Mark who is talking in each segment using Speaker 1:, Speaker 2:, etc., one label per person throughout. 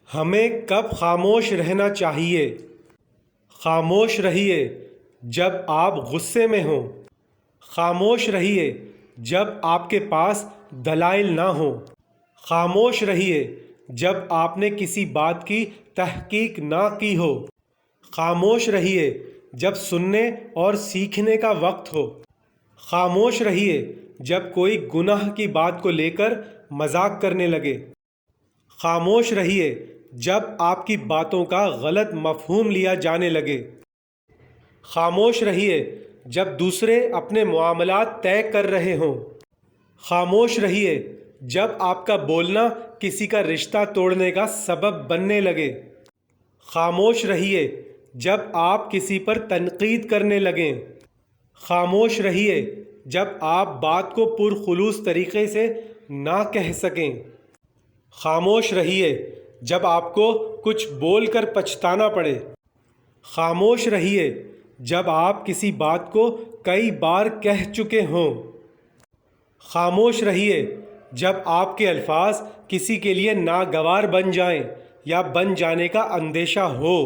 Speaker 1: ہمیں کب خاموش رہنا چاہیے؟ خاموش رہیے جب آپ غصے میں ہوں، خاموش رہیے جب آپ کے پاس دلائل نہ ہوں، خاموش رہیے جب آپ نے کسی بات کی تحقیق نہ کی ہو، خاموش رہیے جب سننے اور سیکھنے کا وقت ہو، خاموش رہیے جب کوئی گناہ کی بات کو لے کر مذاق کرنے لگے، خاموش رہیے جب آپ کی باتوں کا غلط مفہوم لیا جانے لگے، خاموش رہیے جب دوسرے اپنے معاملات طے کر رہے ہوں، خاموش رہیے جب آپ کا بولنا کسی کا رشتہ توڑنے کا سبب بننے لگے، خاموش رہیے جب آپ کسی پر تنقید کرنے لگیں، خاموش رہیے جب آپ بات کو پرخلوص طریقے سے نہ کہہ سکیں، خاموش رہیے جب آپ کو کچھ بول کر پچھتانا پڑے، خاموش رہیے جب آپ کسی بات کو کئی بار کہہ چکے ہوں، خاموش رہیے جب آپ کے الفاظ کسی کے لیے ناگوار بن جائیں یا بن جانے کا اندیشہ ہو۔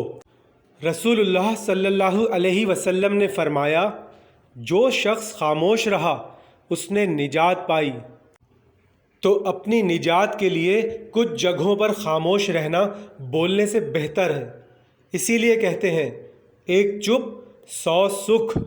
Speaker 1: رسول اللہ صلی اللہ علیہ وسلم نے فرمایا، جو شخص خاموش رہا اس نے نجات پائی۔ تو اپنی نجات کے لیے کچھ جگہوں پر خاموش رہنا بولنے سے بہتر ہے۔ اسی لیے کہتے ہیں، ایک چپ 100 سکھ۔